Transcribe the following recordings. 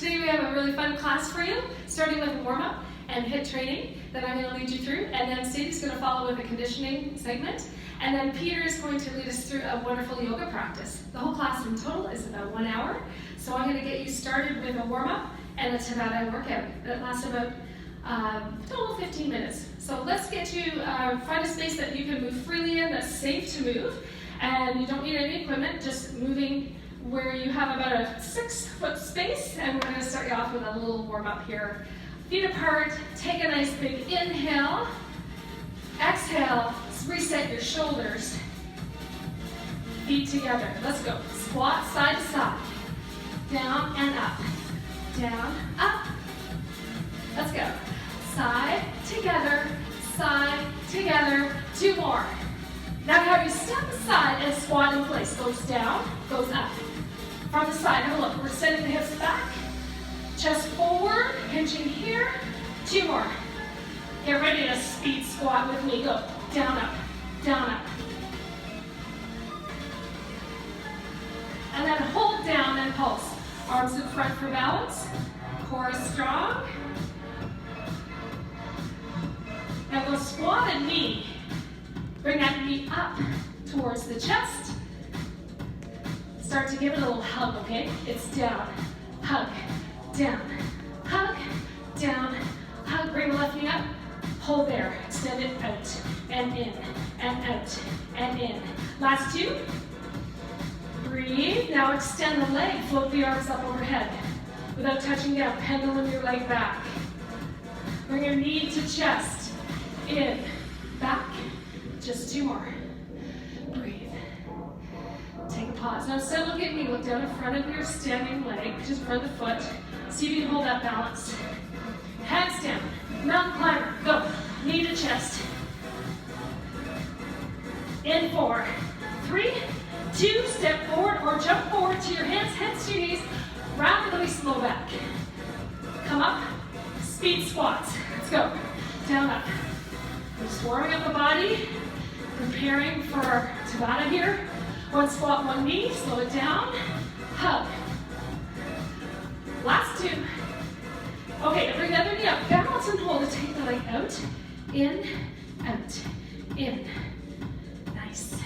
Today we have a really fun class for you, starting with a warm-up and HIIT training that I'm going to lead you through, and then Sadie's going to follow with a conditioning segment, and then Peter is going to lead us through a wonderful yoga practice. The whole class in total is about 1 hour, so I'm going to get you started with a warm-up and a Tabata workout that lasts about total 15 minutes. So let's get you, find a space that you can move freely in, that's safe to move, and you don't need any equipment, just moving where you have about a 6-foot space, and we're going to start you off with a little warm-up here. Feet apart, take a nice big inhale, exhale, reset your shoulders, feet together. Let's go. Squat side to side, down and up, down, up. Let's go. Side, together, 2 more. Now have you step aside and squat in place. Goes down, goes up. From the side, have a look. We're sending the hips back, chest forward, hinging here. 2 more. Get ready to speed squat with me. Go. Down, up, down, up. And then hold down and pulse. Arms in front for balance. Core is strong. Now go squat and knee. Bring that knee up towards the chest. Start to give it a little hug, okay? It's down, hug, down, hug, down, hug. Bring the left knee up. Hold there. Extend it out and in and out and in. Last 2. Breathe. Now extend the leg. Float the arms up overhead without touching down. Pendulum your leg back. Bring your knee to chest. In, back. Just 2 more. Breathe. Take a pause. Now instead look at me. Look down in front of your standing leg, just in front of the foot. See if you can hold that balance. Hands down. Mountain climber. Go. Knee to chest. In 4, 3, 2. Step forward or jump forward to your hands to your knees. Rapidly slow back. Come up. Speed squats. Let's go. Down, up. We're just warming up the body. Preparing for Tabata here. 1 squat, 1 knee, slow it down, hug. Last 2. Okay, bring the other knee up, balance and hold it, take the leg out, in, nice.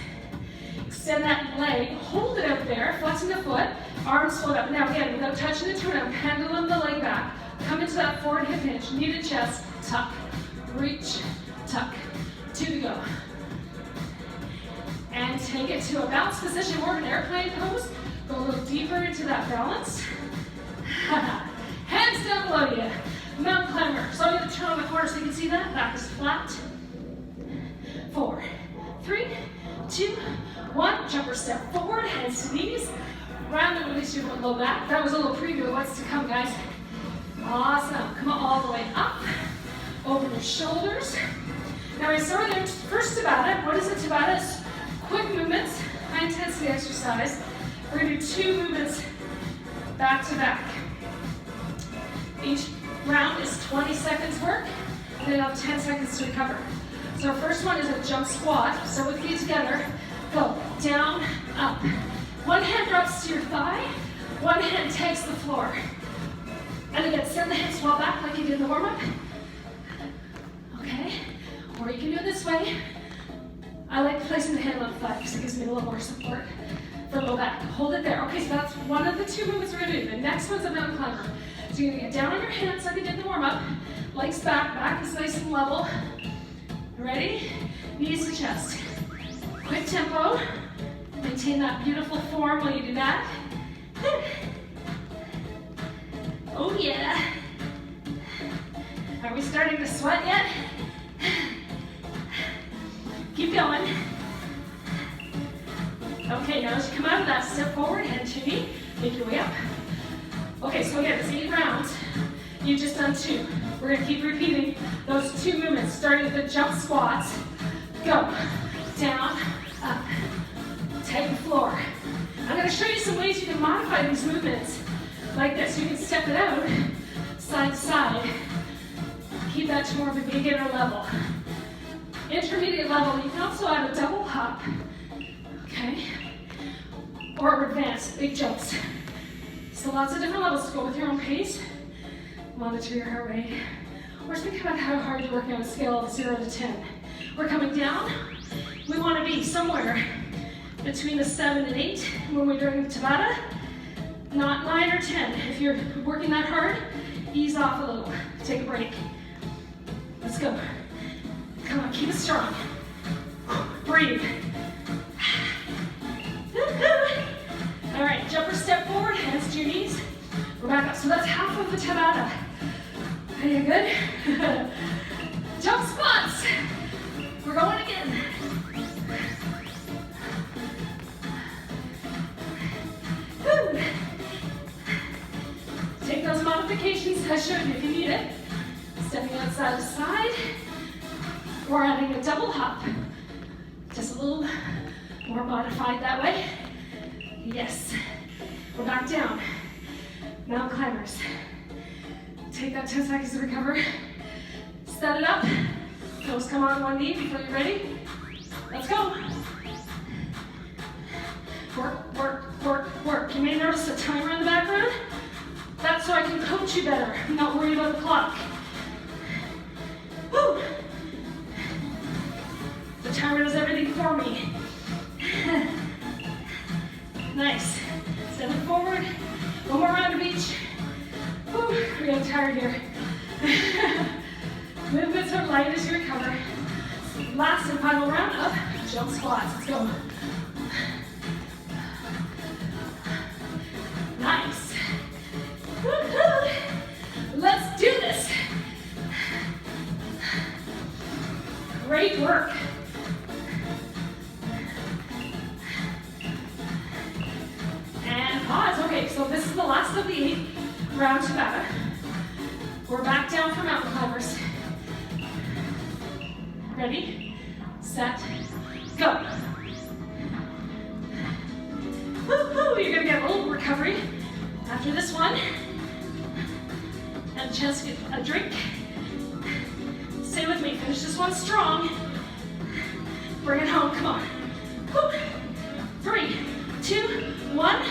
Extend that leg, hold it out there, flexing the foot, arms float up. Now again, without touching the turn, pendulum the leg back, come into that forward hip hinge, knee to chest, tuck, reach, tuck, 2 to go. And take it to a balanced position, more of an airplane pose. Go a little deeper into that balance. Hands down below you. Mountain climber. So I'm going to turn on the corner so you can see that. Back is flat. 4, 3, 2, 1. Jumper step forward, hands to knees. Round and release your low back. That was a little preview of what's to come, guys. Awesome. Come on all the way up. Open your shoulders. Now we start with the first Tabata. What is a Tabata? It's quick movements, high intensity exercise. We're going to do 2 movements back to back. Each round is 20 seconds work, and then you'll have 10 seconds to recover. So our first one is a jump squat. So with feet together, go down, up. 1 hand drops to your thigh, 1 hand takes the floor. And again, send the hips well back like you did in the warm-up. Okay, or you can do it this way. I like placing the hand on the thigh because it gives me a little more support for low back. Hold it there. Okay, so that's one of the 2 movements we're going to do. The next one's a mountain climber. So you're going to get down on your hands like you did in the warm-up. Legs back, back is nice and level. Ready? Knees to chest. Quick tempo. Maintain that beautiful form while you do that. Oh yeah. Are we starting to sweat yet? Keep going. Okay, now as you come out of that, step forward, hand to knee, make your way up. Okay, so again, it's 8 rounds. You've just done 2. We're going to keep repeating those 2 movements, starting with the jump squats. Go. Down, up. Take the floor. I'm going to show you some ways you can modify these movements like this. You can step it out, side to side. Keep that to more of a beginner level. Intermediate level, you can also add a double hop, okay? Or advanced, big jumps. So lots of different levels to go with your own pace. Monitor your heart rate. Or think about how hard you're working on a scale of 0 to 10. We're coming down. We want to be somewhere between a 7 and 8 when we're doing Tabata, not 9 or 10. If you're working that hard, ease off a little. Take a break. Let's go. Come on, keep it strong. Breathe. All right, jumper step forward, hands to your knees. We're back up. So that's half of the Tabata. Are you good? Jump squats. We're going again. Woo. Take those modifications I showed you if you need it. Stepping outside to side. Or adding a double hop. Just a little more modified that way. Yes. We're back down. Mountain climbers. Take that 10 seconds to recover. Set it up. Toes come on one knee before you're ready. Let's go. Work, work, work, work. You may notice a timer in the background. That's so I can coach you better. I'm not worried about the clock. Woo! The timer does everything for me. Nice. Step it forward. One more round of each. Woo, we're getting tired here. Movements are light as you recover. Last and final round of jump squats. Let's go. Nice. Woo-hoo. Let's do this. Great work. And pause. Okay, so this is the last of the 8 round Tabata. We're back down for mountain climbers. Ready, set, go. Woo-hoo, you're gonna get a little recovery after this one. And a chance to get a drink. Stay with me, finish this one strong. Bring it home, come on. Woo. 3, 2, 1,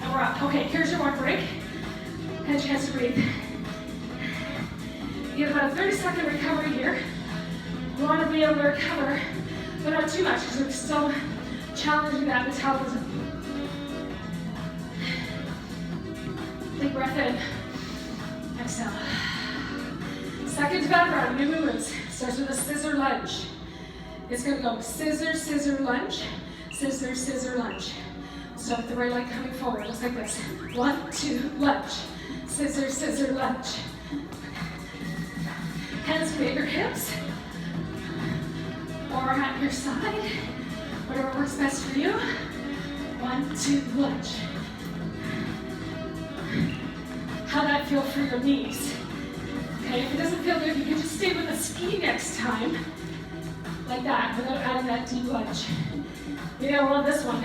and we're up. Okay, here's your one break. And a chance to breathe. You have about a 30-second recovery here. You want to be able to recover, but not too much because we're still challenging that metabolism. Big breath in. Exhale. Second Tabata round, new movements. Starts with a scissor lunge. It's going to go scissor, scissor, lunge. Scissor, scissor, lunge. Start with the right leg coming forward. Looks like this. 1, 2, lunge. Scissor, scissor, lunge. Hands to your hips. Or at your side. Whatever works best for you. 1, 2, lunge. How'd that feel for your knees? Okay, if it doesn't feel good, you can just stay with a ski next time. Like that, without adding that deep lunge. You're gonna love this one.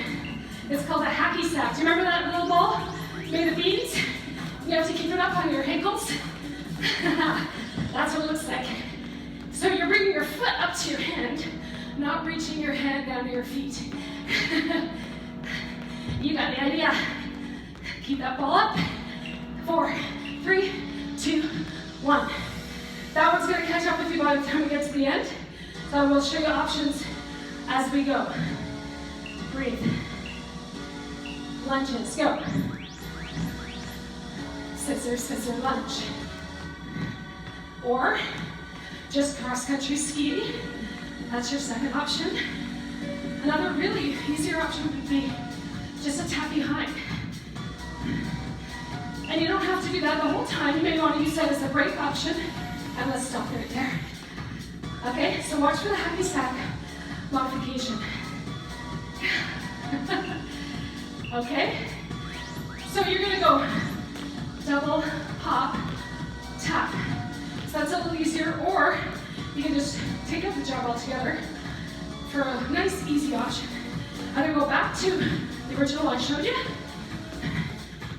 It's called a hacky sack. Do you remember that little ball made of beads? You have to keep it up on your ankles. That's what it looks like. So you're bringing your foot up to your hand, not reaching your hand down to your feet. You got the idea. Keep that ball up. 4, 3, 2, 1. That one's gonna catch up with you by the time we get to the end. So we'll show you options as we go. Breathe. Lunges, go. Scissor, scissor, lunge. Or just cross-country ski. That's your second option. Another really easier option would be just a tap behind. And you don't have to do that the whole time. You may want to use that as a break option. And let's stop right there. Okay, so watch for the hacky sack modification. Okay, so you're gonna go double, hop, tap. So that's a little easier, or you can just take out the jog altogether for a nice, easy option. Either go back to the original one I showed you,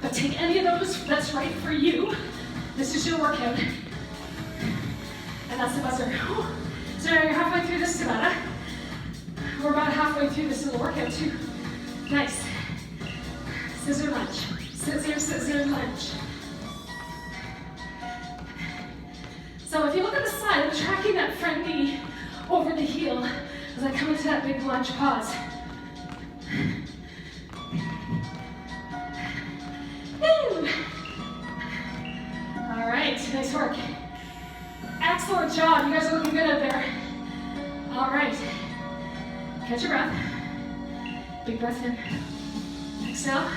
but take any of those that's right for you. This is your workout. And that's the buzzer. So now you're halfway through this Tabata. We're about halfway through this little workout too. Nice. Scissor lunge. Scissor, scissor, lunge. So if you look at the side, I'm tracking that front knee over the heel as I come into that big lunge pause. Woo. All right, nice work. Excellent job, you guys are looking good out there. All right, catch your breath. Big breath in. Exhale,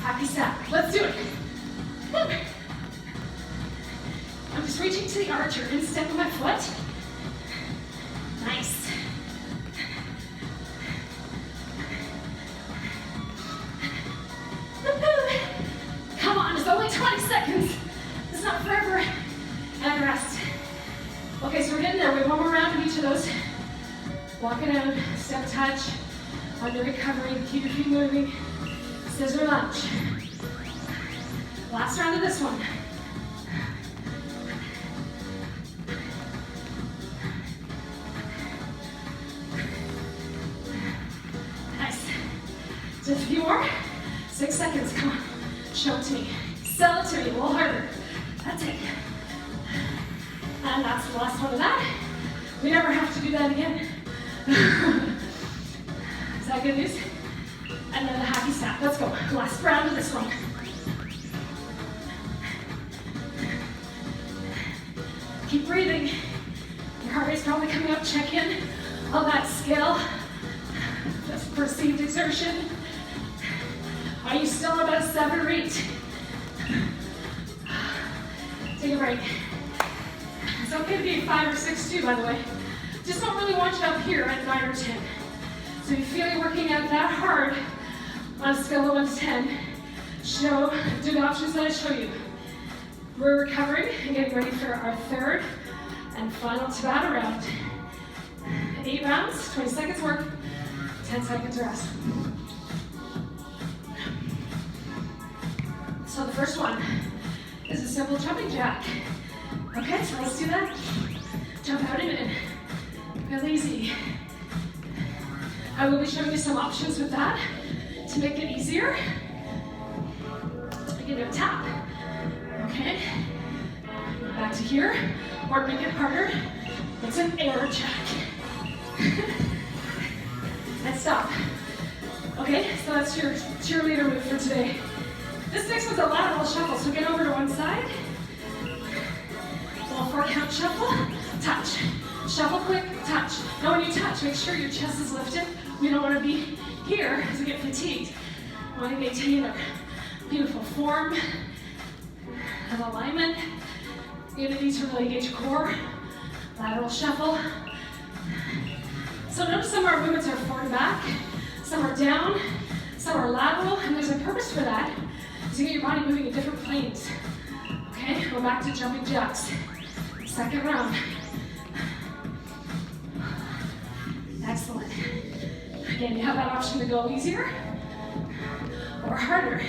happy stack. Let's do it. Woo. I'm just reaching to the arch or instep of my foot. Nice. Come on, it's only 20 seconds. It's not forever. And rest. Okay, so we're getting there. We have one more round of each of those. Walk it out, step touch. Under recovery, keep your feet moving. Scissor lunge. Last round of this one. Nice. Just a few more. 6 seconds, come on. Show it to me. Sell it to me, a little harder. That's it. And that's the last one of that. We never have to do that again. Is that good news? And then a happy stack. Let's go. Last round of this one. Keep breathing. Your heart rate's probably coming up. Check in on that scale. Just perceived exertion. Are you still about 7 or 8? Take a break. It's okay to be 5 or 6 too, by the way. Just don't really want you up here at 9 or 10. So if you feel you're working out that hard on a scale of 1 to 10, do the options that I show you. We're recovering and getting ready for our 3rd and final Tabata round. 8 rounds, 20 seconds work, 10 seconds rest. So the first one is a simple jumping jack. Okay, so let's do that. Jump out and in. Real easy. I will be showing you some options with that to make it easier. You can do a tap. Okay. Back to here. Or to make it harder, it's an air jack. And stop. Okay, so that's your cheerleader move for today. This next one's a lateral shuffle, so get over to one side. Little 4-count shuffle, touch. Shuffle quick, touch. Now when you touch, make sure your chest is lifted. We don't want to be here as we get fatigued. We want to maintain our beautiful form and alignment. You're going to need to really engage your core. Lateral shuffle. So notice some of our movements are forward and back, some are down, some are lateral, and there's a purpose for that. To get your body moving in different planes. Okay, go back to jumping jacks. 2nd round. Excellent. Again, you have that option to go easier or harder.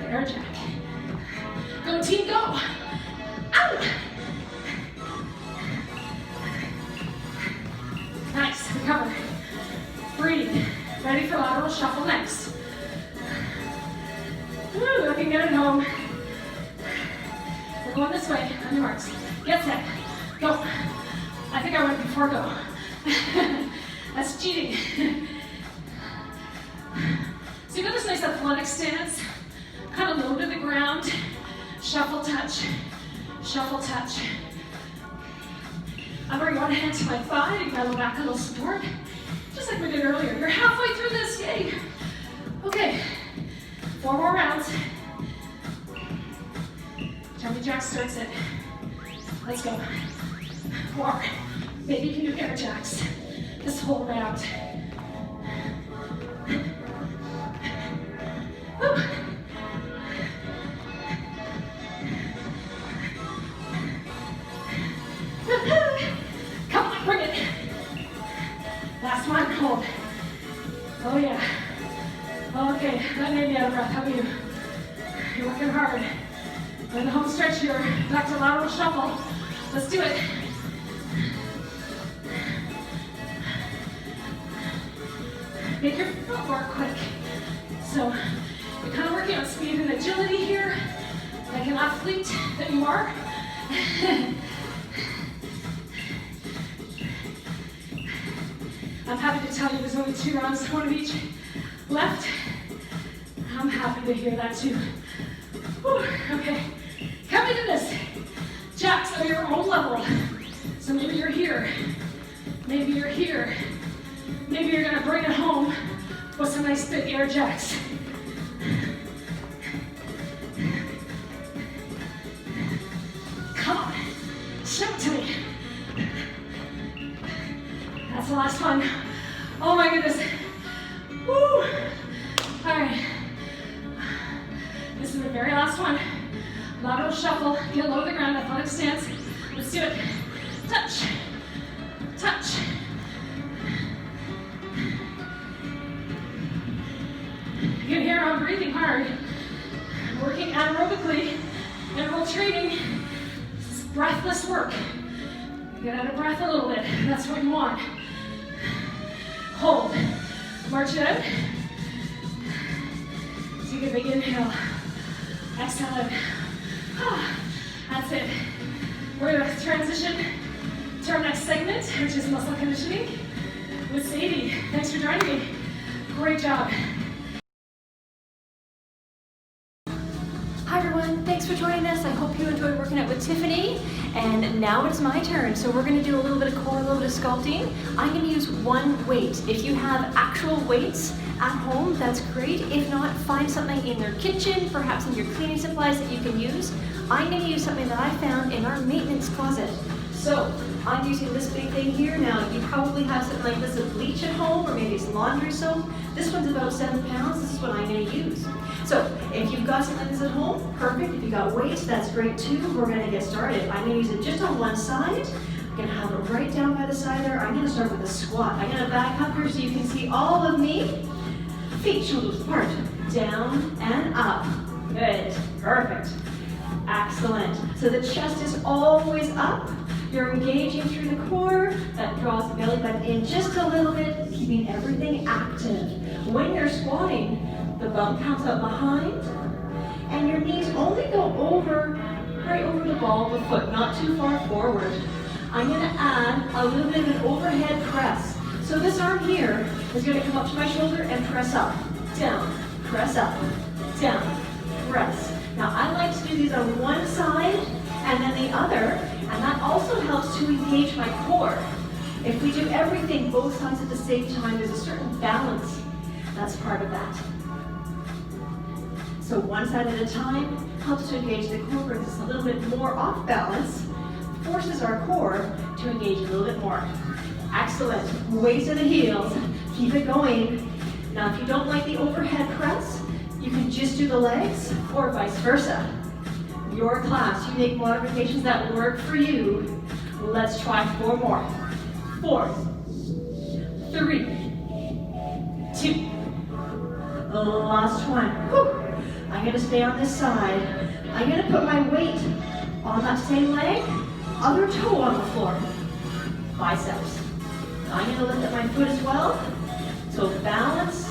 Air jack. Go team, go. Ow! Nice, recover. Breathe. Ready for lateral shuffle next. Woo, looking good at home. We're going this way, on your marks. Get set, go. I think I went before go. That's cheating. So you got this nice athletic stance, kind of low to the ground. Shuffle, touch, shuffle, touch. I'm bringing one hand to my thigh to go back a little support, just like we did earlier. You're halfway through this, yay. Okay. 4 more rounds. Jumping jack starts it. Let's go. Or maybe you can do air jacks this whole round. Woo. Come on, bring it. Last one, hold. Oh yeah. Okay, that made me out of breath. How about you? You're working hard. We're in the home stretch here. Back to lateral shuffle. Let's do it. Make your footwork quick. So you're kind of working on speed agility here, like an athlete that you are. I'm happy to tell you there's only 2 rounds, one of each left. I'm happy to hear that too. Whew, okay, can we do this? Jacks are your own level. So maybe you're here, maybe you're here. Maybe you're gonna bring it home with some nice big air jacks. Come on, show it to me. That's the last one. Oh my goodness. Woo! All right. This is the very last one. Lateral shuffle, get low to the ground, athletic stance. Let's do it. Touch, touch. You can hear I'm breathing hard. I'm working anaerobically, interval training. This is breathless work. Get out of breath a little bit. That's what you want. Hold. March it out. Take a big inhale. Exhale out. That's it. We're going to transition to our next segment, which is muscle conditioning with Sadie. Thanks for joining me. Great job. Hi everyone, thanks for joining us. I hope you enjoyed working out with Tiffany. And now it's my turn. So we're gonna do a little bit of core, a little bit of sculpting. I'm gonna use one weight. If you have actual weights at home, that's great. If not, find something in your kitchen, perhaps in your cleaning supplies that you can use. I'm gonna use something that I found in our maintenance closet. So I'm using this big thing here. Now you probably have something like this of bleach at home, or maybe it's laundry soap. This one's about 7 pounds. This is what I'm gonna use. So if you've got something like this at home, perfect. If you've got weights, that's great too. We're gonna get started. I'm gonna use it just on one side. I'm gonna have it right down by the side there. I'm gonna start with a squat. I'm gonna back up here so you can see all of me. Feet, shoulders apart, down and up. Good, perfect, excellent. So the chest is always up. You're engaging through the core. That draws the belly button in just a little bit, keeping everything active. When you're squatting, the bum comes up behind, and your knees only go over, right over the ball of the foot, not too far forward. I'm gonna add a little bit of an overhead press. So this arm here is gonna come up to my shoulder and press up, down, press up, down, press. Now I like to do these on one side and then the other, and that also helps to engage my core. If we do everything both sides at the same time, there's a certain balance that's part of that. So one side at a time helps to engage the core, brings us a little bit more off balance, forces our core to engage a little bit more. Excellent. Waist to the heels. Keep it going. Now, if you don't like the overhead press, you can just do the legs or vice versa. Your class, you make modifications that work for you. Let's try 4 more. 4, 3, 2. Last one. Whew. I'm gonna stay on this side. I'm gonna put my weight on that same leg, other toe on the floor. Biceps. I'm gonna lift up my foot as well. So balance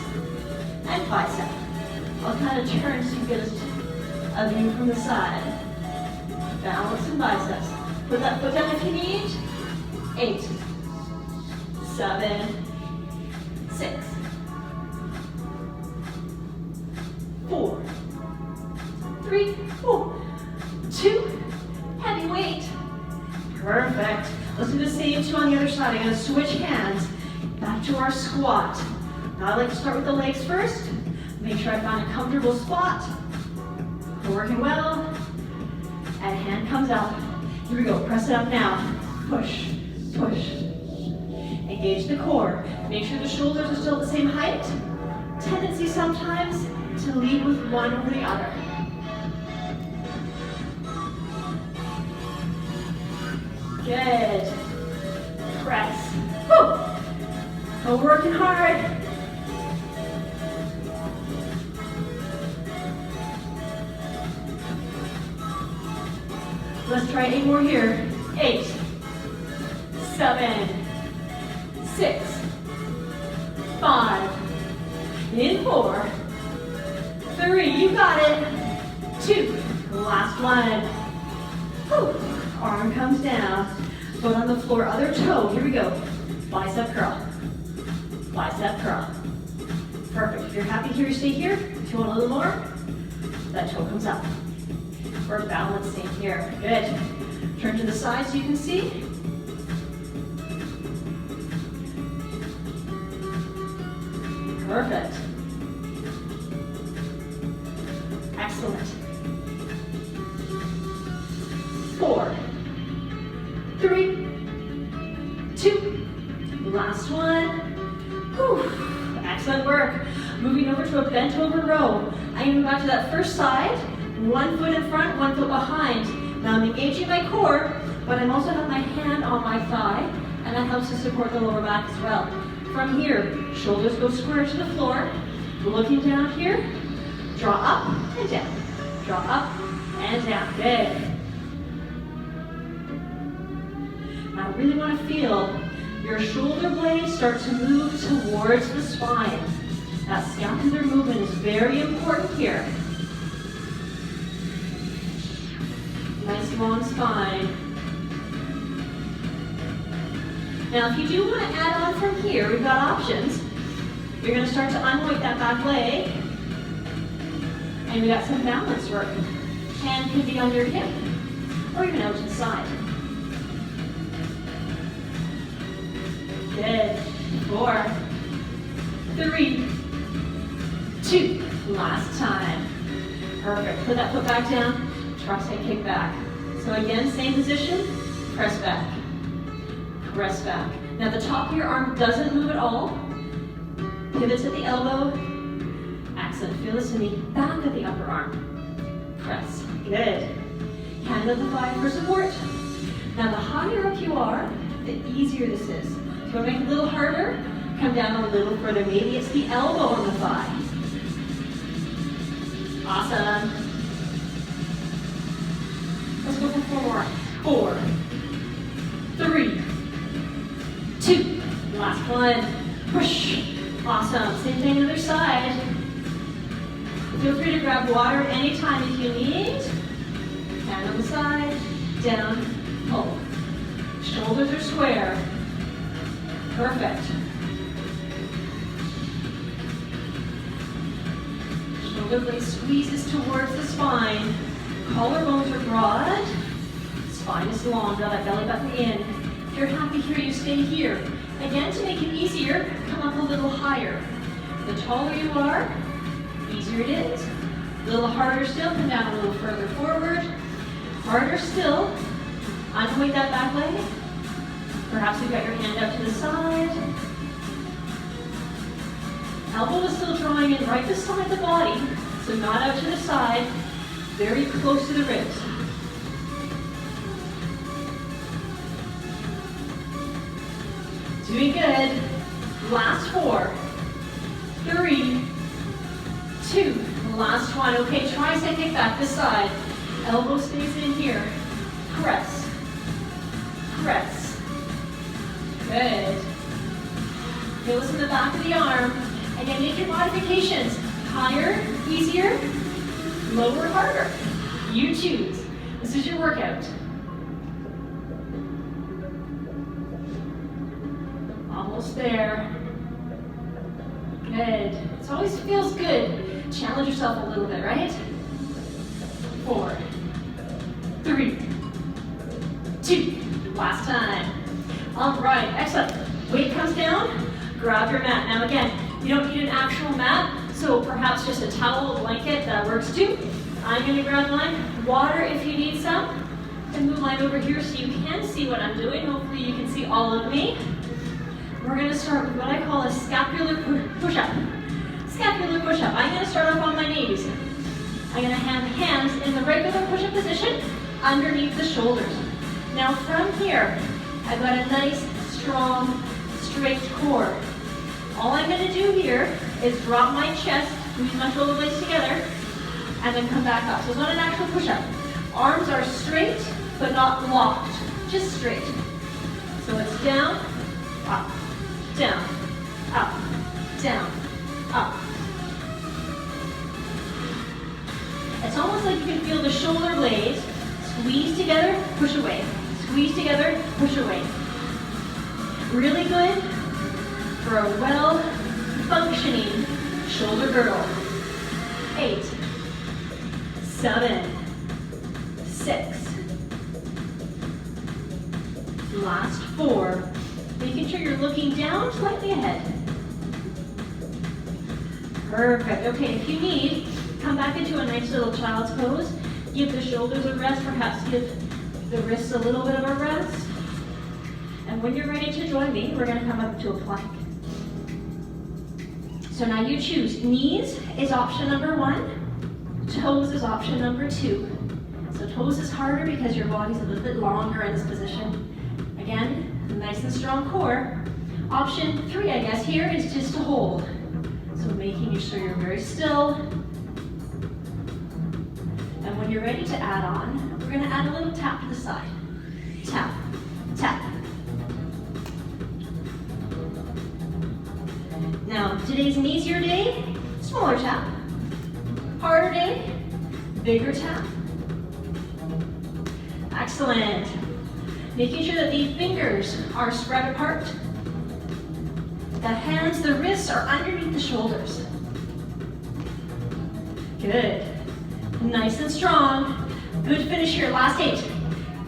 and bicep. I'll kind of turn so you get a view from the side. Balance and biceps. Put that foot down if you need. 8, 7, 6, 4, 3, 2, heavy weight. Perfect. Let's do the same 2 on the other side. I'm going to switch hands back to our squat. Now I like to start with the legs first. Make sure I find a comfortable spot. We're working well. And hand comes up. Here we go. Press it up now. Push, push. Engage the core. Make sure the shoulders are still the same height. Tendency sometimes to lead with one over the other. Good. Press. Woo. We're working hard. Let's try 8 more here. 8, 7, 6, 5, in 4, 3, you got it. 2. Last one. Whew. Arm comes down. Foot on the floor, other toe. Here we go. Bicep curl. Bicep curl. Perfect. If you're happy here, stay here. If you want a little more, that toe comes up. We're balancing here. Good. Turn to the side so you can see. Perfect. Excellent. 4, 3, 2. Last one. Whew. Excellent work. Moving over to a bent over row. I'm going to go back to that first side. One foot in front, one foot behind. Now I'm engaging my core, but I'm also have my hand on my thigh, and that helps to support the lower back as well. From here, shoulders go square to the floor. Looking down here, draw up and down. Draw up and down. Good. Now I really want to feel your shoulder blades start to move towards the spine. That scapular movement is very important here. Nice long spine. Now if you do want to add on from here, we've got options. You're going to start to unweight that back leg. And we got some balance work. Hand can be on your hip or even out to the side. Good. 4, 3, 2. Last time. Perfect. Put that foot back down. Tricep kick back. So again, same position. Press back. Press back. Now the top of your arm doesn't move at all. Pivot to the elbow. Excellent. Feel this in the back of the upper arm. Press. Good. Hand on the thigh for support. Now the higher up you are, the easier this is. If you want to make it a little harder, come down a little further. Maybe it's the elbow on the thigh. Awesome. Let's go for 4 more. 4, 3, 2. Last one. Push. Awesome. Same thing on the other side. Feel free to grab water anytime if you need. Hand on the side. Down. Pull. Shoulders are square. Perfect. Shoulder blade squeezes towards the spine. Collarbones are broad. Spine is long. Draw that belly button in. If you're happy here, you stay here. Again, to make it easier, come up a little higher. The taller you are, easier it is. A little harder still, come down a little further forward. Harder still, unweight that back leg. Perhaps you've got your hand out to the side. Elbow is still drawing in right beside the body, so not out to the side, very close to the ribs. Doing good. Last 4, 3, 2. Last one. Okay, tricep kick back this side. Elbow stays in here. Press. Press. Good. Feel this in the back of the arm. Again, make your modifications. Higher, easier, lower, harder. You choose. This is your workout. Almost there. Good. It always feels good. Challenge yourself a little bit, right? 4, 3, 2. Last time. All right, excellent. Weight comes down, grab your mat. Now again, you don't need an actual mat, so perhaps just a towel, a blanket, that works too. I'm gonna grab mine. Water if you need some. And move mine over here so you can see what I'm doing. Hopefully you can see all of me. We're gonna start with what I call a scapular push-up. Scapular push-up. I'm gonna start off on my knees. I'm gonna have hands in the regular push-up position underneath the shoulders. Now from here, I've got a nice, strong, straight core. All I'm gonna do here is drop my chest, squeeze my shoulder blades together, and then come back up. So it's not an actual push-up. Arms are straight, but not locked, just straight. So it's down, up, down, up, down, up. It's almost like you can push away. Really good for a well-functioning shoulder girdle. 8, 7, 6. Last 4. Making sure you're looking down, slightly ahead. Perfect. Okay, if you need, come back into a nice little child's pose. Give the shoulders a rest, perhaps give the wrists a little bit of a rest. And when you're ready to join me, we're going to come up to a plank. So now you choose. Knees is option number 1. Toes is option number 2. So toes is harder because your body's a little bit longer in this position. Again, nice and strong core. Option 3, I guess, here is just to hold. So making sure you're very still. And when you're ready to add on, we're going to add a little tap to the side. Tap, tap. Now, today's an easier day, smaller tap. Harder day, bigger tap. Excellent. Making sure that the fingers are spread apart. The hands, the wrists are underneath the shoulders. Good. Nice and strong. Good finish here. Last 8.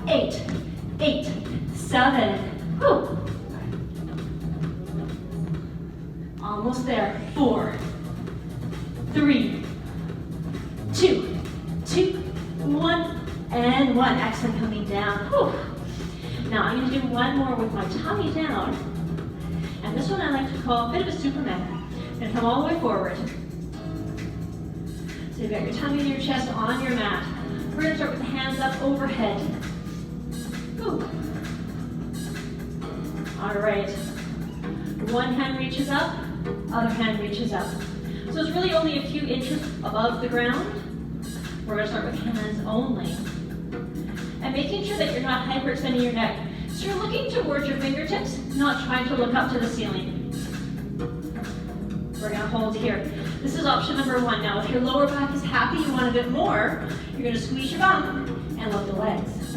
8, 8, 7. Whew. Almost there. 4, 3, 2, 1, and 1. Excellent. Coming down. Whew. Now I'm going to do one more with my tummy down. And this one I like to call a bit of a Superman. I'm going to come all the way forward. So you've got your tummy and your chest on your mat. We're going to start with the hands up overhead. Ooh. All right. One hand reaches up, other hand reaches up. So it's really only a few inches above the ground. We're going to start with hands only. And making sure that you're not hyperextending your neck. So you're looking towards your fingertips, not trying to look up to the ceiling. We're going to hold here. This is option number 1. Now, if your lower back is happy, you want a bit more, you're going to squeeze your bum and lift the legs.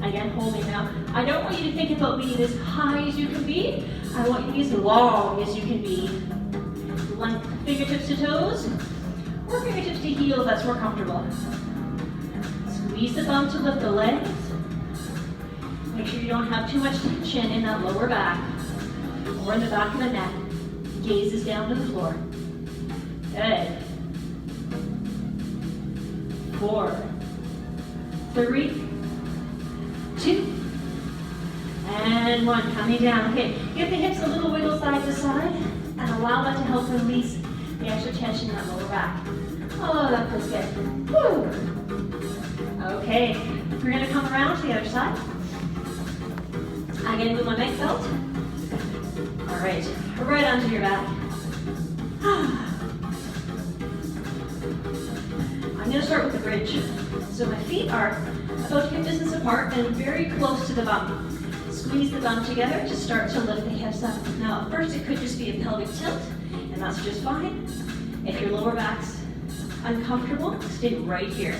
Again, holding now. I don't want you to think about being as high as you can be. I want you to be as long as you can be. Length, fingertips to toes, or fingertips to heel if that's more comfortable. Squeeze the bum to lift the legs. Make sure you don't have too much tension in that lower back or in the back of the neck. Gaze is down to the floor. Good. 4, 3, 2, and 1. Coming down. Okay, give the hips a little wiggle side to side and allow that to help release the extra tension in that lower back. Oh, that feels good. Woo. Okay, we're going to come around to the other side. I'm going to move my neck belt. All right, right onto your back. I'm going to start with the bridge. So my feet are about hip distance apart and very close to the bum. Squeeze the bum together to start to lift the hips up. Now, at first it could just be a pelvic tilt, and that's just fine. If your lower back's uncomfortable, stay right here.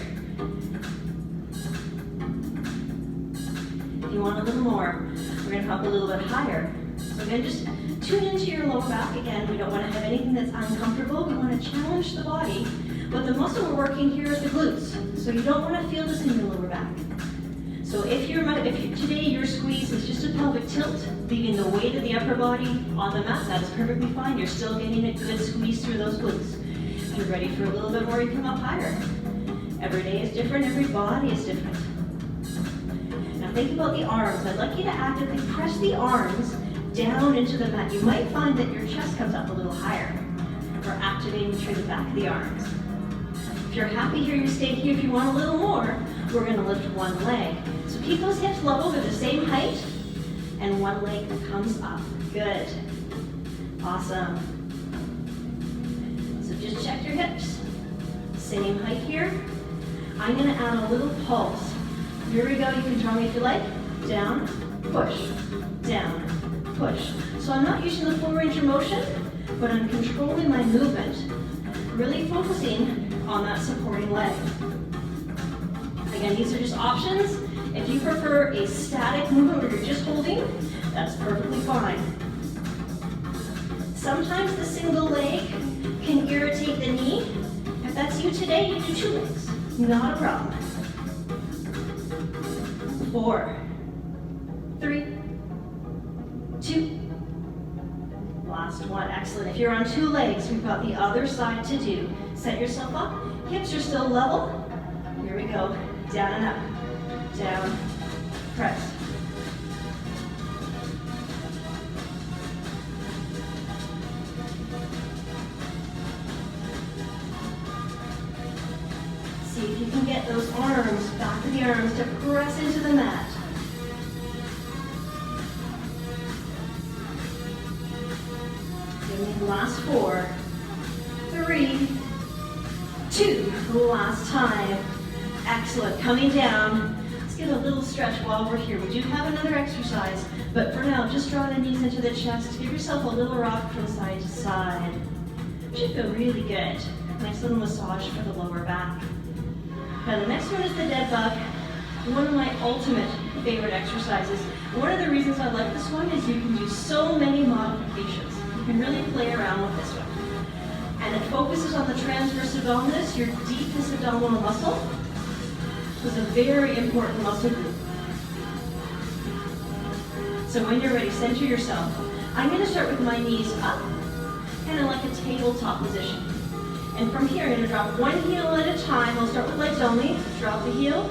If you want a little more, we're going to come up a little bit higher. So again, just tune into your lower back. Again, we don't want to have anything that's uncomfortable. We want to challenge the body. But the muscle we're working here is the glutes. So you don't want to feel this in your lower back. So if today your squeeze is just a pelvic tilt, leaving the weight of the upper body on the mat, that is perfectly fine. You're still getting a good squeeze through those glutes. If you're ready for a little bit more, you come up higher. Every day is different, every body is different. Now think about the arms. I'd like you to actively press the arms down into the mat. You might find that your chest comes up a little higher. We're activating through the back of the arms. If you're happy here, you stay here. If you want a little more, we're going to lift one leg. So keep those hips level, they're the same height, and one leg comes up. Good. Awesome. So just check your hips. Same height here. I'm going to add a little pulse. Here we go. You can join me if you like. Down, push, down, push. So I'm not using the full range of motion, but I'm controlling my movement, really focusing on that supporting leg. Again, these are just options. If you prefer a static movement where you're just holding, that's perfectly fine. Sometimes the single leg can irritate the knee. If that's you today, you do 2 legs. Not a problem. 4, 3, 2. Last one, excellent. If you're on 2 legs, we've got the other side to do. Set yourself up, hips are still level. Here we go, down and up, down, press. See if you can get those arms, back of the arms, to press into the mat. Give me last 4, 3, 2. Last time. Excellent. Coming down. Let's get a little stretch while we're here. We do have another exercise, but for now, just draw the knees into the chest. Give yourself a little rock from side to side. Should feel really good. Nice little massage for the lower back. Now the next one is the dead bug. One of my ultimate favorite exercises. One of the reasons I like this one is you can do so many modifications. You can really play around with this one. And it focuses on the transverse abdominis, your deepest abdominal muscle. This is a very important muscle group. So when you're ready, center yourself. I'm going to start with my knees up, kind of like a tabletop position. And from here, I'm going to drop one heel at a time. I'll start with legs only. Drop the heel,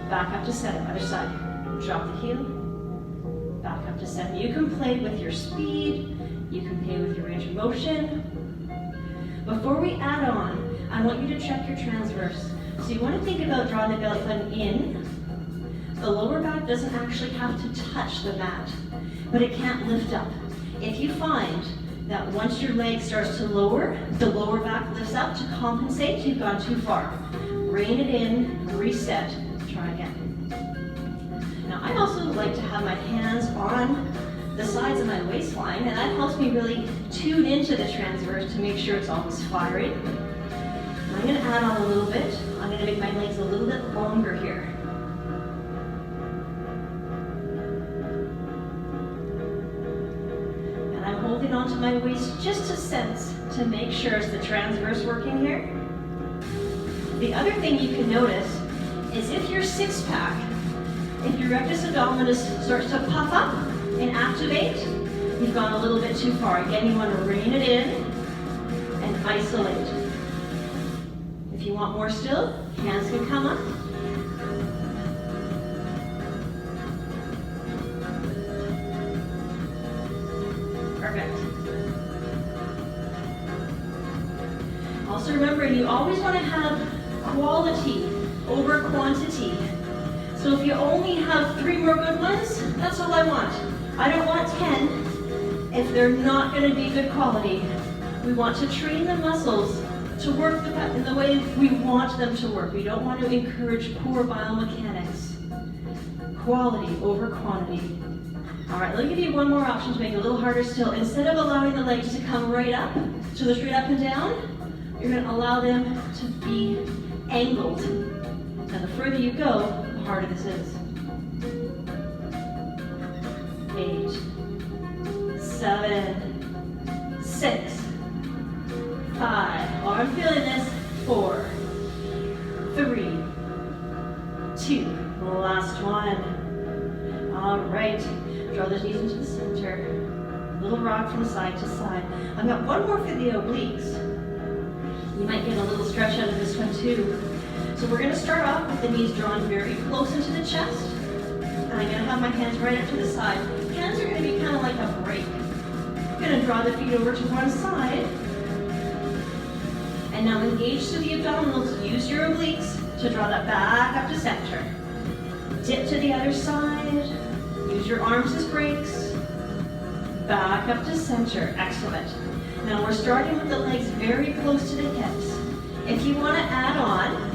back up to center, other side. Drop the heel, back up to center. You can play with your speed. You can play with your range of motion. Before we add on, I want you to check your transverse. So you want to think about drawing the belly button in. The lower back doesn't actually have to touch the mat, but it can't lift up. If you find that once your leg starts to lower, the lower back lifts up to compensate, you've gone too far. Rein it in, reset, try again. Now I also like to have my hands on the sides of my waistline, and that helps me really tune into the transverse to make sure it's always firing. I'm going to add on a little bit. I'm going to make my legs a little bit longer here. And I'm holding onto my waist just a sense to make sure it's the transverse working here. The other thing you can notice is if your six-pack, if your rectus abdominis starts to puff up and activate, you've gone a little bit too far. Again, you want to rein it in and isolate. If you want more still, hands can come up. Perfect. Also remember, you always want to have quality over quantity. So if you only have 3 more good ones, that's all I want. I don't want 10 if they're not going to be good quality. We want to train the muscles to work in the way we want them to work. We don't want to encourage poor biomechanics. Quality over quantity. All right, let me give you one more option to make it a little harder still. Instead of allowing the legs to come right up, so they're straight up and down, you're going to allow them to be angled. And the further you go, the harder this is. 8, 7, 6, 5. Oh, I'm feeling this. 4, 3, 2. Last one. All right. Draw those knees into the center. Little rock from side to side. I've got one more for the obliques. You might get a little stretch out of this one too. So we're going to start off with the knees drawn very close into the chest. And I'm going to have my hands right up to the side. Hands are going to be kind of like a brake. I'm going to draw the feet over to one side. And now engage through the abdominals. Use your obliques to draw that back up to center. Dip to the other side. Use your arms as brakes. Back up to center. Excellent. Now we're starting with the legs very close to the hips. If you want to add on,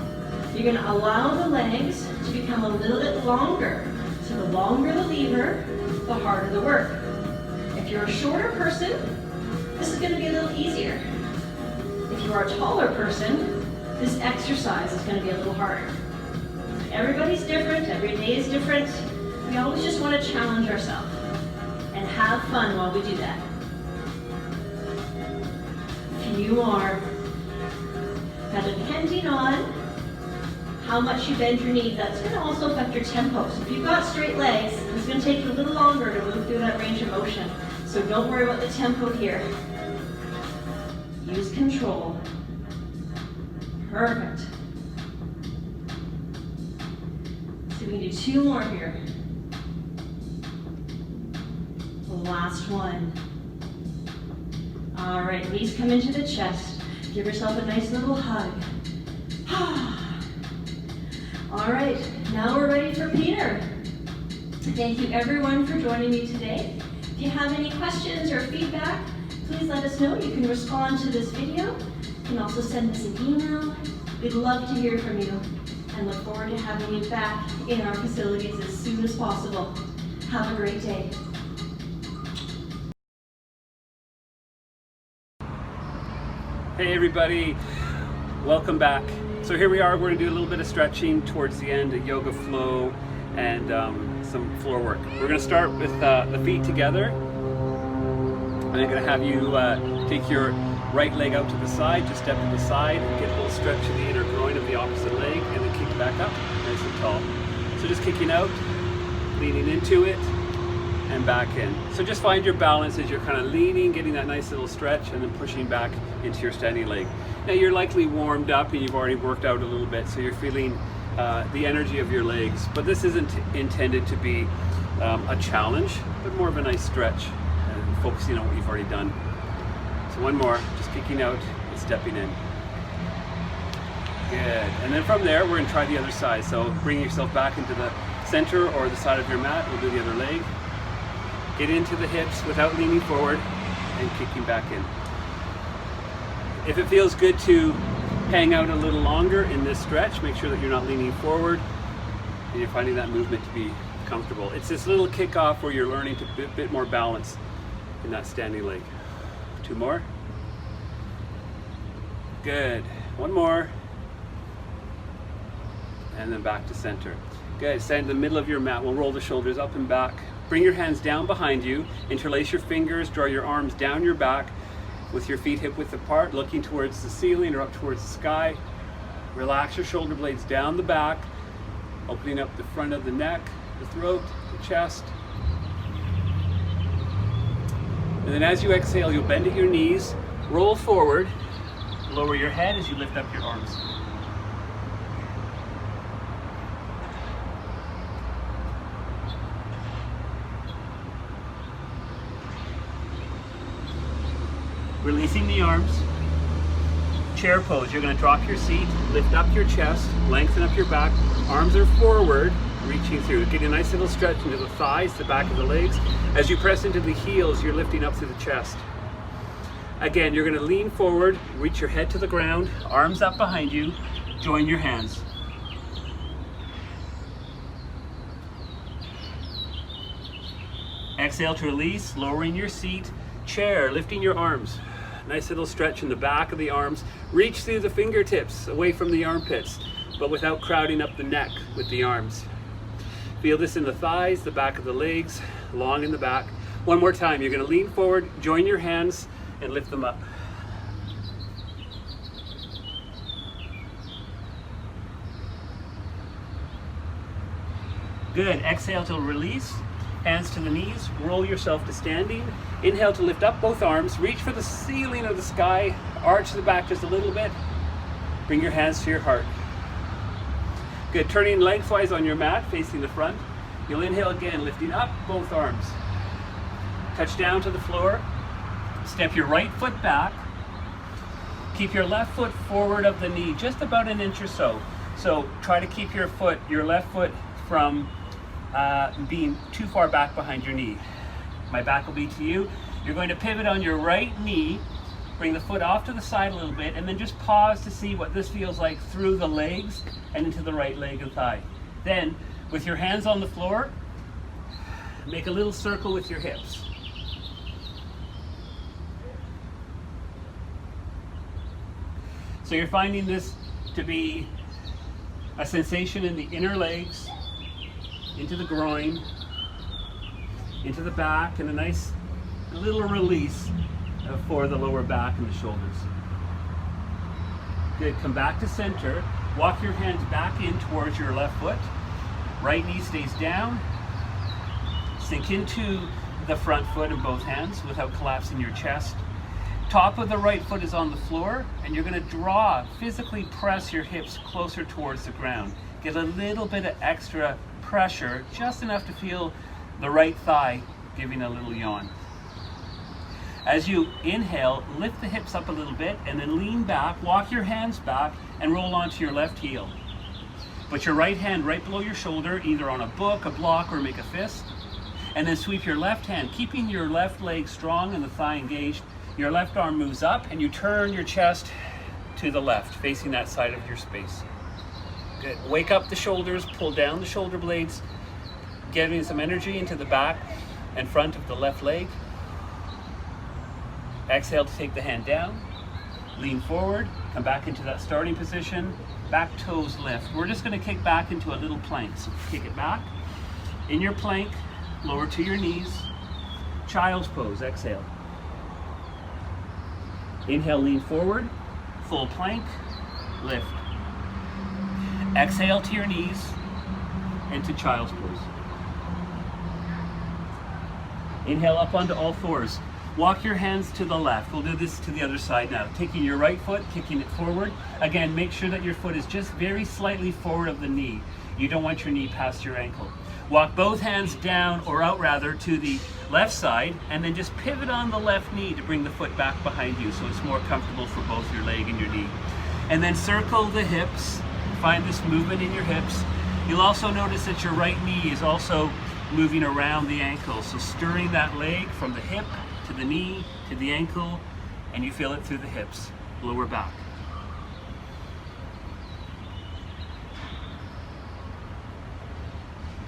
you're going to allow the legs to become a little bit longer. So the longer the lever, the harder the work. If you're a shorter person, this is going to be a little easier. If you are a taller person, this exercise is going to be a little harder. Everybody's different, every day is different. We always just want to challenge ourselves and have fun while we do that. A few more. Now depending on how much you bend your knee, that's going to also affect your tempo. So if you've got straight legs, it's going to take you a little longer to move through that range of motion. So don't worry about the tempo here. Use control. Perfect. So we can do 2 more here. The last one. All right, knees come into the chest. Give yourself a nice little hug. All right, now we're ready for Peter. Thank you everyone for joining me today. If you have any questions or feedback, please let us know. You can respond to this video. You can also send us an email. We'd love to hear from you and look forward to having you back in our facilities as soon as possible. Have a great day. Hey everybody, welcome back. So here we are, we're gonna do a little bit of stretching towards the end, a yoga flow and some floor work. We're gonna start with the feet together. And I'm gonna have you take your right leg out to the side, just step to the side, get a little stretch in the inner groin of the opposite leg, and then kick back up, nice and tall. So just kicking out, leaning into it, and back in. So just find your balance as you're kind of leaning, getting that nice little stretch, and then pushing back into your standing leg. Now you're likely warmed up and you've already worked out a little bit, so you're feeling the energy of your legs. But this isn't intended to be a challenge, but more of a nice stretch and focusing on what you've already done. So one more, just kicking out and stepping in. Good. And then from there, we're going to try the other side. So bring yourself back into the center or the side of your mat. We'll do the other leg. Get into the hips without leaning forward and kicking back in. If it feels good to hang out a little longer in this stretch, make sure that you're not leaning forward and you're finding that movement to be comfortable. It's this little kickoff where you're learning to bit more balance in that standing leg. 2 more. Good. 1 more. And then back to center. Good. Stand in the middle of your mat. We'll roll the shoulders up and back. Bring your hands down behind you. Interlace your fingers. Draw your arms down your back with your feet hip width apart, looking towards the ceiling or up towards the sky. Relax your shoulder blades down the back, opening up the front of the neck, the throat, the chest. And then as you exhale, you'll bend at your knees, roll forward, lower your head as you lift up your arms. Releasing the arms. Chair pose. You're going to drop your seat, lift up your chest, lengthen up your back. Arms are forward, reaching through. Getting a nice little stretch into the thighs, the back of the legs. As you press into the heels, you're lifting up through the chest. Again, you're going to lean forward, reach your head to the ground, arms up behind you, join your hands. Exhale to release, lowering your seat. Chair, lifting your arms. Nice little stretch in the back of the arms. Reach through the fingertips away from the armpits, but without crowding up the neck with the arms. Feel this in the thighs, the back of the legs, long in the back. One more time, you're going to lean forward, join your hands, and lift them up. Good. Exhale to release. Hands to the knees, roll yourself to standing. Inhale to lift up both arms, reach for the ceiling of the sky, arch the back just a little bit. Bring your hands to your heart. Good, turning lengthwise on your mat, facing the front. You'll inhale again, lifting up both arms. Touch down to the floor. Step your right foot back. Keep your left foot forward of the knee, just about an inch or so. So try to keep your left foot from being too far back behind your knee. My back will be to you. You're going to pivot on your right knee, bring the foot off to the side a little bit, and then just pause to see what this feels like through the legs and into the right leg and thigh. Then, with your hands on the floor, make a little circle with your hips. So you're finding this to be a sensation in the inner legs, into the groin, into the back, and a nice little release for the lower back and the shoulders. Good, come back to center. Walk your hands back in towards your left foot. Right knee stays down. Sink into the front foot of both hands without collapsing your chest. Top of the right foot is on the floor, and you're going to draw, physically press your hips closer towards the ground. Get a little bit of extra pressure, just enough to feel the right thigh giving a little yawn. As you inhale, lift the hips up a little bit and then lean back, walk your hands back and roll onto your left heel. Put your right hand right below your shoulder, either on a book, a block, or make a fist. And then sweep your left hand, keeping your left leg strong and the thigh engaged. Your left arm moves up and you turn your chest to the left, facing that side of your space. Good. Wake up the shoulders, pull down the shoulder blades, getting some energy into the back and front of the left leg. Exhale to take the hand down, lean forward, come back into that starting position, back toes lift. We're just going to kick back into a little plank. So kick it back. In your plank, lower to your knees, child's pose, exhale. Inhale, lean forward, full plank, lift. Exhale to your knees, into child's pose. Inhale up onto all fours. Walk your hands to the left. We'll do this to the other side now. Taking your right foot, kicking it forward. Again, make sure that your foot is just very slightly forward of the knee. You don't want your knee past your ankle. Walk both hands down, or out rather, to the left side, and then just pivot on the left knee to bring the foot back behind you so it's more comfortable for both your leg and your knee. And then circle the hips. Find this movement in your hips. You'll also notice that your right knee is also moving around the ankle. So stirring that leg from the hip to the knee, to the ankle, and you feel it through the hips, lower back.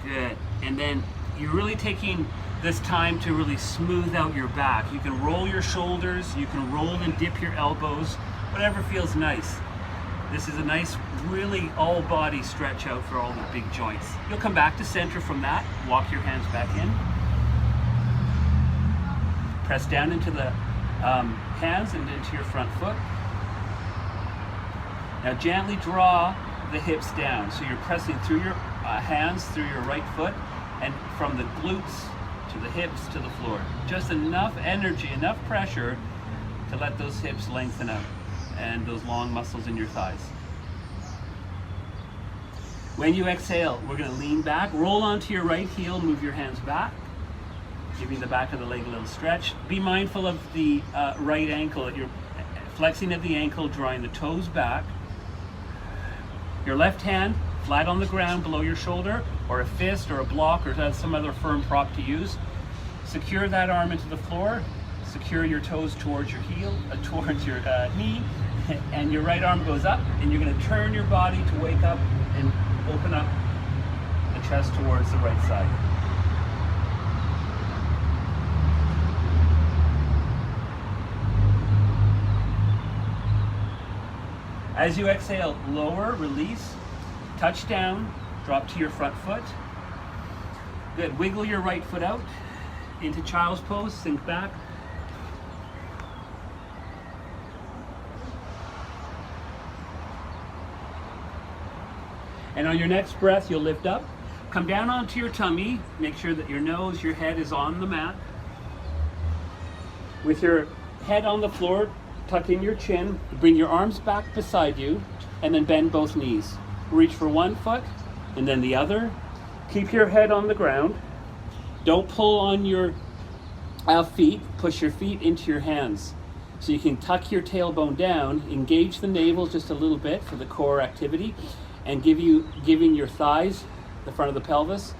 Good. And then you're really taking this time to really smooth out your back. You can roll your shoulders, you can roll and dip your elbows, whatever feels nice. This is a nice, really all body stretch out for all the big joints. You'll come back to center from that, walk your hands back in. Press down into the hands and into your front foot. Now gently draw the hips down. So you're pressing through your hands, through your right foot, and from the glutes to the hips to the floor. Just enough energy, enough pressure to let those hips lengthen out and those long muscles in your thighs. When you exhale, we're going to lean back, roll onto your right heel, move your hands back. Giving the back of the leg a little stretch. Be mindful of the right ankle. You're flexing at the ankle, drawing the toes back. Your left hand flat on the ground below your shoulder, or a fist or a block or some other firm prop to use. Secure that arm into the floor. Secure your toes towards your heel, towards your knee, and your right arm goes up, and you're going to turn your body to wake up and open up the chest towards the right side. As you exhale, lower, release, touch down, drop to your front foot. Good, wiggle your right foot out into child's pose, sink back. And on your next breath, you'll lift up, come down onto your tummy, make sure that your nose, your head is on the mat. With your head on the floor, tuck in your chin, bring your arms back beside you, and then bend both knees. Reach for one foot and then the other. Keep your head on the ground. Don't pull on your feet. Push your feet into your hands. So you can tuck your tailbone down, engage the navel just a little bit for the core activity, and giving your thighs, the front of the pelvis,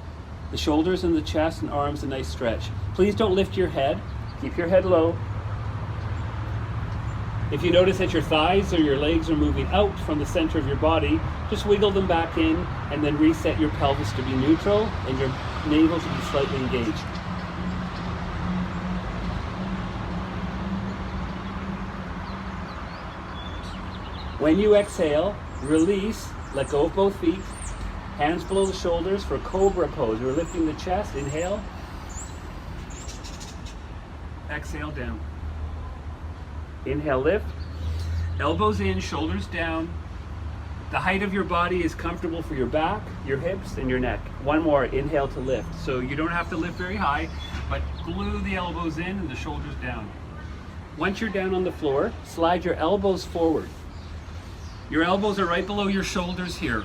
the shoulders and the chest and arms a nice stretch. Please don't lift your head. Keep your head low. If you notice that your thighs or your legs are moving out from the center of your body, just wiggle them back in and then reset your pelvis to be neutral and your navel to be slightly engaged. When you exhale, release, Let go of both feet. Hands below the shoulders for cobra pose. We're lifting the chest. Inhale. Exhale down. Inhale, lift. Elbows in, shoulders down. The height of your body is comfortable for your back, your hips, and your neck. One more, inhale to lift. So you don't have to lift very high, but glue the elbows in and the shoulders down. Once you're down on the floor, slide your elbows forward. Your elbows are right below your shoulders here.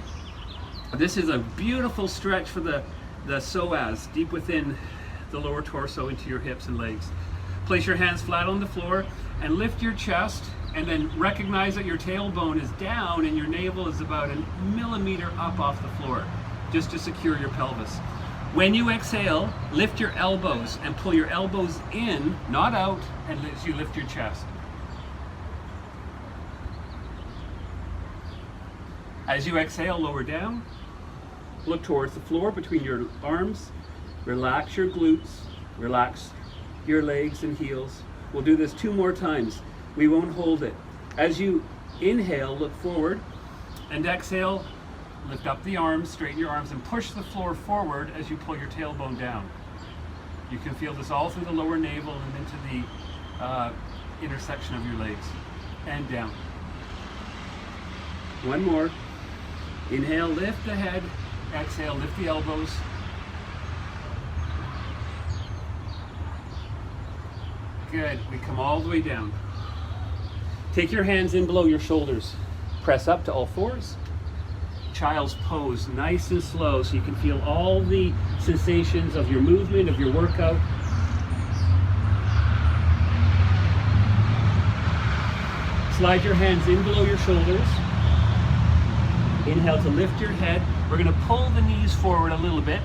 This is a beautiful stretch for the psoas, deep within the lower torso into your hips and legs. Place your hands flat on the floor and lift your chest, and then recognize that your tailbone is down and your navel is about a millimeter up off the floor, just to secure your pelvis. When you exhale, lift your elbows and pull your elbows in, not out, and as you lift your chest. As you exhale, lower down. Look towards the floor between your arms. Relax your glutes. Relax your legs and heels. We'll do this 2 more times. We won't hold it. As you inhale, look forward, and exhale, lift up the arms, straighten your arms, and push the floor forward as you pull your tailbone down. You can feel this all through the lower navel and into the intersection of your legs. And down. One more. Inhale, lift the head. Exhale, lift the elbows. Good. We come all the way down. Take your hands in below your shoulders. Press up to all fours. Child's pose, nice and slow, so you can feel all the sensations of your movement, of your workout. Slide your hands in below your shoulders. Inhale to lift your head. We're going to pull the knees forward a little bit.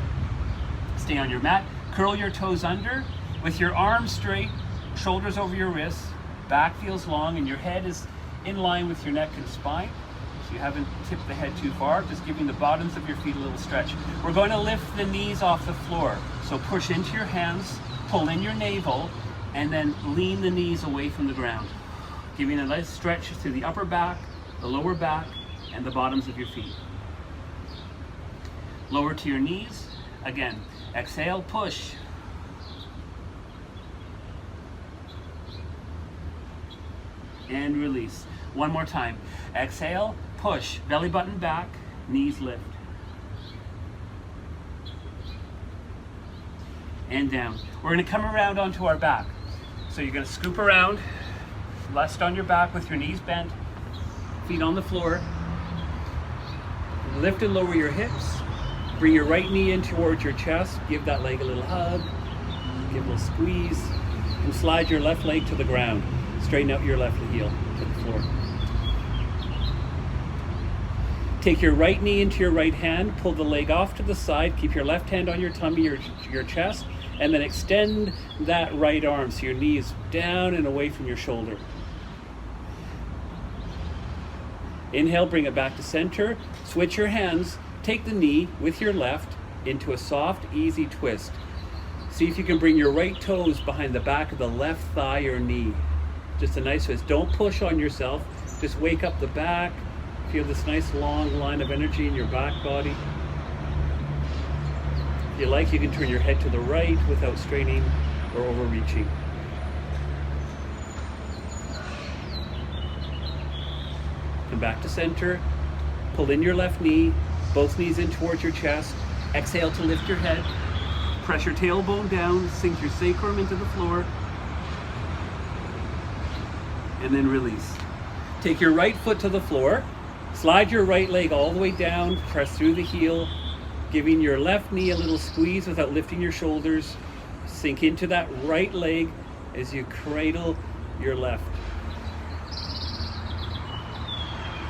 Stay on your mat. Curl your toes under. With your arms straight, shoulders over your wrists. Back feels long and your head is in line with your neck and spine. So you haven't tipped the head too far, just giving the bottoms of your feet a little stretch. We're going to lift the knees off the floor. So push into your hands, pull in your navel, and then lean the knees away from the ground. Giving a nice stretch through the upper back, the lower back, and the bottoms of your feet. Lower to your knees. Again, exhale, push. And release. One more time. Exhale, push. Belly button back, knees lift. And down. We're going to come around onto our back. So you're going to scoop around, rest on your back with your knees bent, feet on the floor. Lift and lower your hips. Bring your right knee in towards your chest. Give that leg a little hug. Give a little squeeze. And slide your left leg to the ground. Straighten out your left heel to the floor. Take your right knee into your right hand, pull the leg off to the side, keep your left hand on your tummy, your chest, and then extend that right arm so your knee is down and away from your shoulder. Inhale, bring it back to center. Switch your hands, take the knee with your left into a soft, easy twist. See if you can bring your right toes behind the back of the left thigh or knee. Just a nice twist. Don't push on yourself. Just wake up the back. Feel this nice long line of energy in your back body. If you like, you can turn your head to the right without straining or overreaching. Come back to center. Pull in your left knee, both knees in towards your chest. Exhale to lift your head. Press your tailbone down, sink your sacrum into the floor. And then release. Take your right foot to the floor. Slide your right leg all the way down. Press through the heel, giving your left knee a little squeeze without lifting your shoulders. Sink into that right leg as you cradle your left.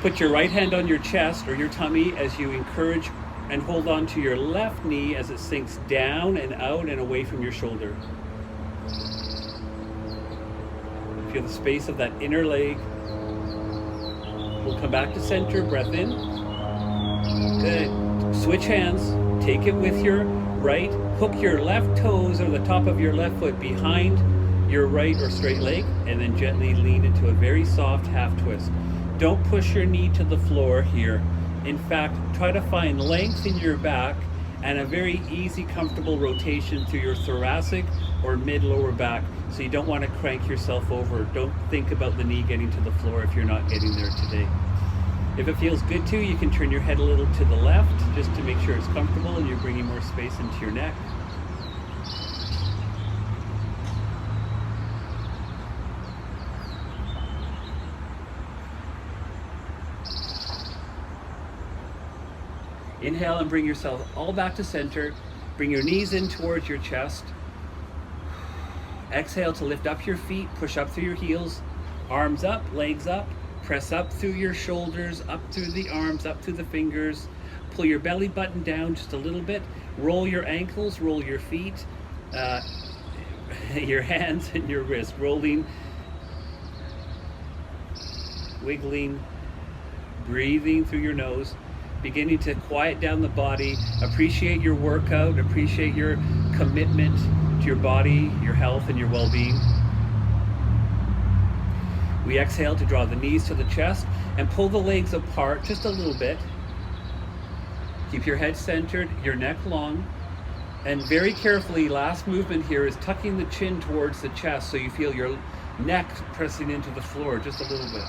Put your right hand on your chest or your tummy as you encourage and hold on to your left knee as it sinks down and out and away from your shoulder. Feel the space of that inner leg. We'll come back to center, breath in. Good. Switch hands, take it with your right. Hook your left toes or the top of your left foot behind your right or straight leg, and then gently lean into a very soft half twist. Don't push your knee to the floor here. In fact, try to find length in your back and a very easy, comfortable rotation through your thoracic or mid-lower back, so you don't want to crank yourself over. Don't think about the knee getting to the floor if you're not getting there today. If it feels good to you, you can turn your head a little to the left just to make sure it's comfortable and you're bringing more space into your neck. Inhale and bring yourself all back to center. Bring your knees in towards your chest. Exhale to lift up your feet, push up through your heels, arms up, legs up, press up through your shoulders, up through the arms, up through the fingers. Pull your belly button down just a little bit. Roll your ankles, roll your feet, your hands and your wrists, rolling, wiggling, breathing through your nose. Beginning to quiet down the body, appreciate your workout, appreciate your commitment to your body, your health, and your well-being. We exhale to draw the knees to the chest and pull the legs apart just a little bit. Keep your head centered, your neck long, and very carefully, last movement here is tucking the chin towards the chest so you feel your neck pressing into the floor just a little bit.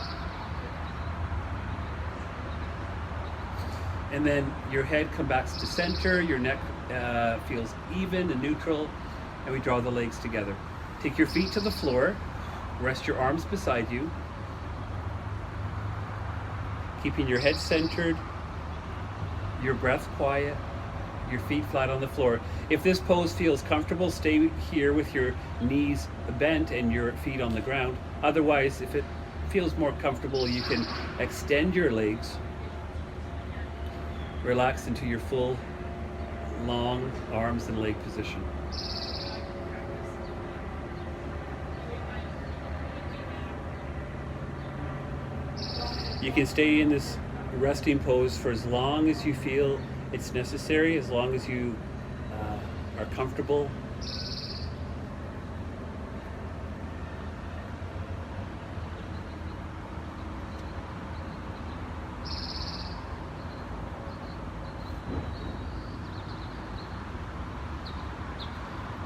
And then your head comes back to center, your neck feels even and neutral, and we draw the legs together. Take your feet to the floor, rest your arms beside you, keeping your head centered, your breath quiet, your feet flat on the floor. If this pose feels comfortable, stay here with your knees bent and your feet on the ground. Otherwise, if it feels more comfortable, you can extend your legs. Relax into your full, long arms and leg position. You can stay in this resting pose for as long as you feel it's necessary, as long as you are comfortable.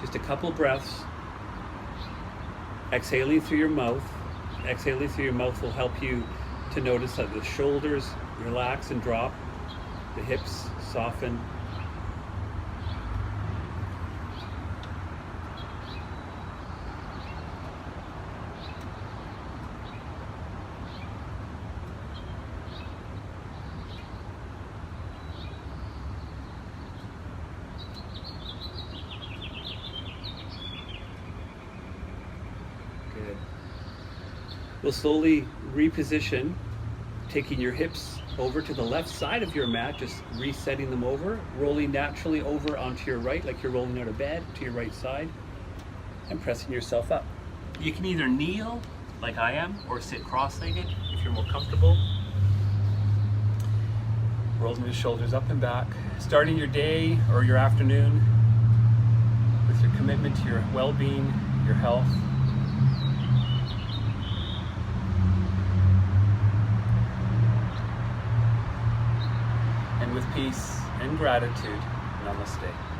Just a couple breaths. Exhaling through your mouth. Exhaling through your mouth will help you to notice that the shoulders relax and drop, the hips soften. Good. We'll slowly reposition, taking your hips over to the left side of your mat, just resetting them over, rolling naturally over onto your right, like you're rolling out of bed to your right side, and pressing yourself up. You can either kneel, like I am, or sit cross-legged if you're more comfortable. Rolling your shoulders up and back, starting your day or your afternoon with your commitment to your well-being, your health. With peace and gratitude, namaste.